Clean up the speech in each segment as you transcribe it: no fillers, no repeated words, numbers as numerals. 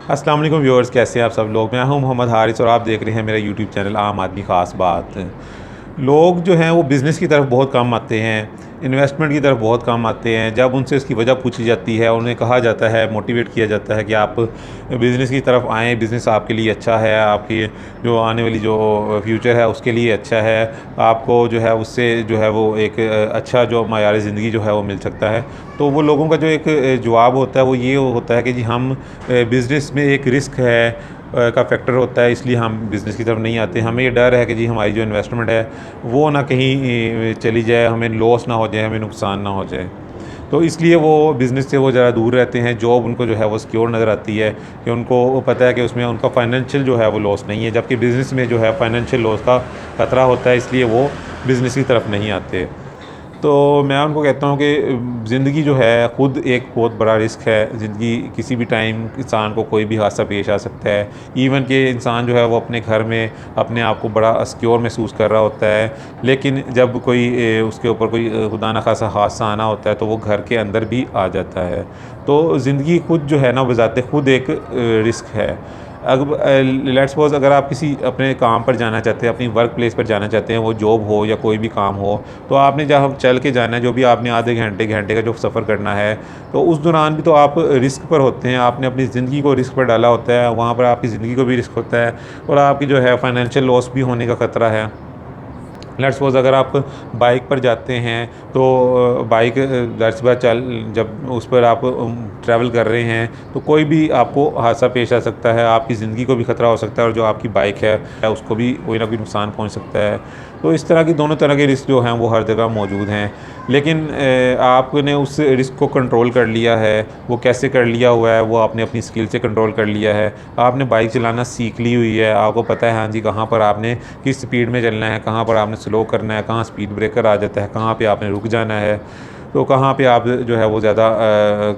अस्सलाम वालेकुम व्यूअर्स, कैसे हैं आप सब लोग। मैं हूं मोहम्मद हारिस और आप देख रहे हैं मेरा यूट्यूब चैनल आम आदमी ख़ास बात। लोग जो हैं वो बिज़नेस की तरफ बहुत कम आते हैं, इन्वेस्टमेंट की तरफ बहुत कम आते हैं। जब उनसे इसकी वजह पूछी जाती है, उन्हें कहा जाता है, मोटिवेट किया जाता है कि आप बिज़नेस की तरफ आएँ, बिज़नेस आपके लिए अच्छा है, आपकी जो आने वाली जो फ्यूचर है उसके लिए अच्छा है, आपको जो है उससे जो है वो एक अच्छा जो मयार ज़िंदगी जो है वो मिल सकता है। तो वो लोगों का जो एक जवाब होता है वो ये होता है कि जी हम बिज़नेस में एक रिस्क है का फैक्टर होता है, इसलिए हम बिज़नेस की तरफ नहीं आते। हमें ये डर है कि जी हमारी जो इन्वेस्टमेंट है वो ना कहीं चली जाए, हमें लॉस ना हो जाए, हमें नुकसान ना हो जाए। तो इसलिए वो बिज़नेस से वो ज़रा दूर रहते हैं। जॉब उनको जो है वो सिक्योर नज़र आती है कि उनको पता है कि उसमें उनका फाइनेंशियल जो है वो लॉस नहीं है, जबकि बिज़नेस में जो है फाइनेंशियल लॉस का ख़तरा होता है, इसलिए वो बिज़नेस की तरफ नहीं आते। तो मैं उनको कहता हूँ कि ज़िंदगी जो है ख़ुद एक बहुत बड़ा रिस्क है। ज़िंदगी किसी भी टाइम इंसान को कोई भी हादसा पेश आ सकता है। इवन कि इंसान जो है वो अपने घर में अपने आप को बड़ा सिक्योर महसूस कर रहा होता है, लेकिन जब कोई उसके ऊपर कोई खुदा न खासा हादसा आना होता है तो वो घर के अंदर भी आ जाता है। तो ज़िंदगी खुद जो है ना बज़ाते खुद एक रिस्क है। अब लेट्स सपोज़ अगर आप किसी अपने काम पर जाना चाहते हैं, अपनी वर्क प्लेस पर जाना चाहते हैं, वो जॉब हो या कोई भी काम हो, तो आपने जहाँ चल के जाना है, जो भी आपने आधे घंटे घंटे का जो सफ़र करना है, तो उस दौरान भी तो आप रिस्क पर होते हैं। आपने अपनी ज़िंदगी को रिस्क पर डाला होता है, वहाँ पर आपकी ज़िंदगी को भी रिस्क होता है और आपकी जो है फाइनेंशियल लॉस भी होने का ख़तरा है। लेट्स सपोज़ अगर आप बाइक पर जाते हैं तो बाइक ज़ाहिर सी बात चल जब उस पर आप ट्रैवल कर रहे हैं तो कोई भी आपको हादसा पेश आ सकता है, आपकी ज़िंदगी को भी ख़तरा हो सकता है और जो आपकी बाइक है उसको भी कोई ना कोई नुकसान पहुंच सकता है। तो इस तरह की दोनों तरह के रिस्क जो हैं वो हर जगह मौजूद हैं। लेकिन आपने उस रिस्क को कंट्रोल कर लिया है। वो कैसे कर लिया हुआ है, वो आपने अपनी स्किल से कंट्रोल कर लिया है। आपने बाइक चलाना सीख ली हुई है, आपको पता है हाँ जी कहाँ पर आपने किस स्पीड में चलना है, कहाँ पर आपने स्लो करना है, कहाँ स्पीड ब्रेकर आ जाता है, कहाँ पे आपने रुक जाना है, तो कहाँ पे आप जो है वो ज़्यादा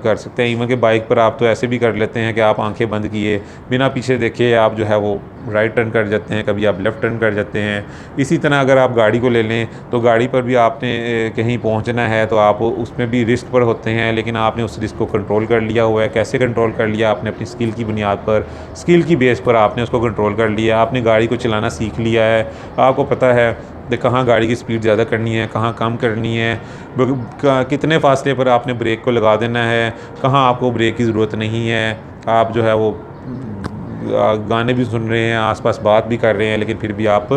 कर सकते हैं। इवन कि बाइक पर आप तो ऐसे भी कर लेते हैं कि आप आंखें बंद किए बिना पीछे देखे आप जो है वो राइट टर्न कर जाते हैं, कभी आप लेफ़्ट टर्न कर जाते हैं। इसी तरह अगर आप गाड़ी को ले लें तो गाड़ी पर भी आपने कहीं पहुंचना है तो आप उसमें भी रिस्क पर होते हैं, लेकिन आपने उस रिस्क को कंट्रोल कर लिया हुआ है। कैसे कंट्रोल कर लिया? आपने अपनी स्किल की बुनियाद पर, स्किल की बेस पर आपने उसको कंट्रोल कर लिया। आपने गाड़ी को चलाना सीख लिया है, आपको पता है कि कहाँ गाड़ी की स्पीड ज़्यादा करनी है, कहाँ कम करनी है, कितने फासले पर आपने ब्रेक को लगा देना है, कहाँ आपको ब्रेक की ज़रूरत नहीं है। आप जो है वो गाने भी सुन रहे हैं, आसपास बात भी कर रहे हैं, लेकिन फिर भी आप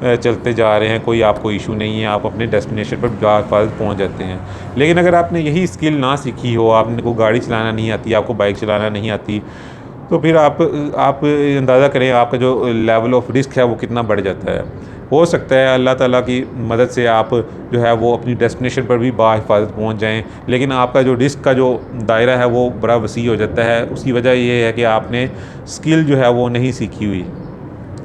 चलते जा रहे हैं, कोई आपको इशू नहीं है, आप अपने डेस्टिनेशन पर बाफाज़त पहुंच जाते हैं। लेकिन अगर आपने यही स्किल ना सीखी हो, आपने को गाड़ी चलाना नहीं आती, आपको बाइक चलाना नहीं आती, तो फिर आप अंदाज़ा करें आपका जो लेवल ऑफ रिस्क है वो कितना बढ़ जाता है। हो सकता है अल्लाह ताला की मदद से आप जो है वो अपनी डेस्टिनेशन पर भी बाहिफ़ाज़त पहुंच जाएं, लेकिन आपका जो रिस्क का जो दायरा है वो बड़ा वसी हो जाता है। उसकी वजह ये है कि आपने स्किल जो है वो नहीं सीखी हुई।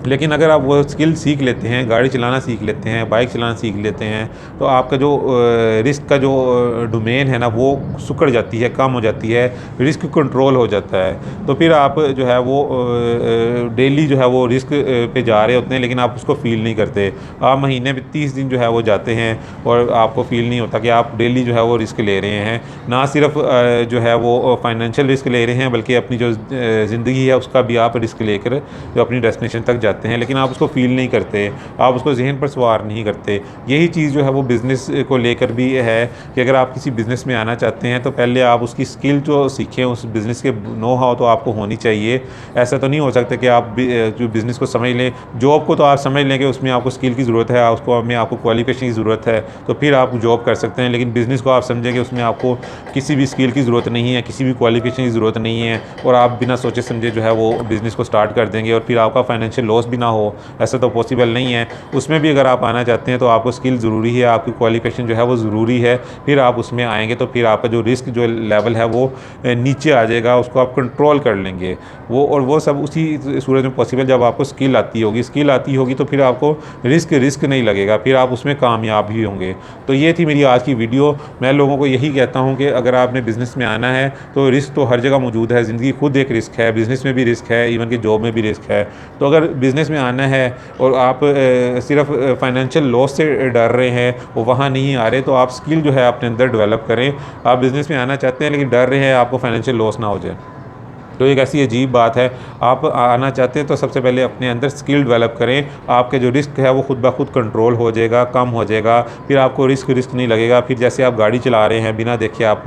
लेकिन अगर आप वो स्किल सीख लेते हैं, गाड़ी चलाना सीख लेते हैं, बाइक चलाना सीख लेते हैं, तो आपका जो रिस्क का जो डोमेन है ना वो सिकुड़ जाती है, कम हो जाती है, रिस्क कंट्रोल हो जाता है। तो फिर आप जो है वो डेली जो है वो रिस्क पे जा रहे होते हैं, लेकिन आप उसको फ़ील नहीं करते। आप महीने में 30 दिन जो है वो जाते हैं और आपको फ़ील नहीं होता कि आप डेली जो है वो रिस्क ले रहे हैं। ना सिर्फ जो है वो फाइनेंशियल रिस्क ले रहे हैं, बल्कि अपनी जो ज़िंदगी है उसका भी आप रिस्क लेकर जो अपनी डेस्टिनेशन तक जाते हैं, लेकिन आप उसको फ़ील नहीं करते, आप उसको ज़हन पर सवार नहीं करते। यही चीज़ जो है वो बिज़नेस को लेकर भी है कि अगर आप किसी बिज़नेस में आना चाहते हैं तो पहले आप उसकी स्किल जो सीखें, उस बिज़नेस के नो हाउ तो आपको होनी चाहिए। ऐसा तो नहीं हो सकता कि आप जो बिज़नेस को समझ लें, जॉब को तो आप समझ लें कि उसमें आपको स्किल की ज़रूरत है, उसको में आपको क्वालिफ़िकेशन की ज़रूरत है, तो फिर आप जॉब कर सकते हैं। लेकिन बिज़नेस को आप समझें कि उसमें आपको किसी भी स्किल की ज़रूरत नहीं है, किसी भी क्वालिफ़िकेशन की ज़रूरत नहीं है, और आप बिना सोचे समझे जो है वो बिज़नेस को स्टार्ट कर देंगे और फिर आपका फाइनेंशियल लॉस भी ना हो, ऐसा तो पॉसिबल नहीं है। उसमें भी अगर आप आना चाहते हैं तो आपको स्किल ज़रूरी है, आपकी क्वालिफ़िकेशन जो है वो ज़रूरी है। फिर आप उसमें आएँगे तो फिर आपका जो रिस्क जो लेवल है वो नीचे आ जाएगा, उसको आप कंट्रोल कर लेंगे। वो सब उसी सूरत में पॉसिबल जब आपको स्किल आती होगी। स्किल आती होगी तो फिर आपको रिस्क नहीं लगेगा, फिर आप उसमें कामयाब भी होंगे। तो ये थी मेरी आज की वीडियो। मैं लोगों को यही कहता हूँ कि अगर आपने बिज़नेस में आना है तो रिस्क तो हर जगह मौजूद है। ज़िंदगी खुद एक रिस्क है, बिज़नेस में भी रिस्क है, इवन कि जॉब में भी रिस्क है। तो अगर बिज़नेस में आना है और आप सिर्फ फाइनेंशियल लॉस से डर रहे हैं, वो वहाँ नहीं आ रहे, तो आप स्किल जो है अपने अंदर डेवलप करें। आप बिज़नेस में आना चाहते हैं लेकिन डर रहे हैं आपको फाइनेंशियल लॉस ना हो जाए। तो एक ऐसी अजीब बात है, आप आना चाहते हैं तो सबसे पहले अपने अंदर स्किल डेवलप करें। आपके जो रिस्क है वो खुद ब खुद कंट्रोल हो जाएगा, कम हो जाएगा। फिर आपको रिस्क नहीं लगेगा। फिर जैसे आप गाड़ी चला रहे हैं, बिना देखे आप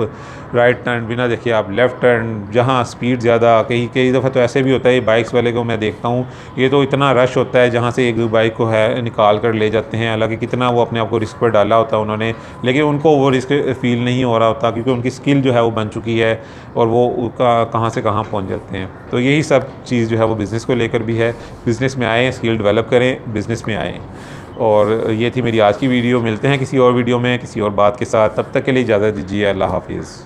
राइट टर्न, बिना देखे आप लेफ़्ट टर्न, जहाँ स्पीड ज़्यादा, कई कई दफ़ा तो ऐसे भी होता है, बाइक्स वाले को मैं देखता हूँ, ये तो इतना रश होता है जहाँ से एक बाइक को है निकाल कर ले जाते हैं। हालाँकि कितना वो अपने आप को रिस्क पर डाला होता है उन्होंने, लेकिन उनको वो रिस्क फ़ील नहीं हो रहा होता, क्योंकि उनकी स्किल जो है वो बन चुकी है और वो कहाँ से कहाँ पहुँच जाते हैं। तो यही सब चीज़ जो है वो बिज़नेस को लेकर भी है। बिज़नेस में आएँ, स्किल डेवलप करें, बिज़नेस में आएँ। और ये थी मेरी आज की वीडियो। मिलते हैं किसी और वीडियो में किसी और बात के साथ। तब तक के लिए इजाज़त दीजिए। अल्लाह हाफ़िज़।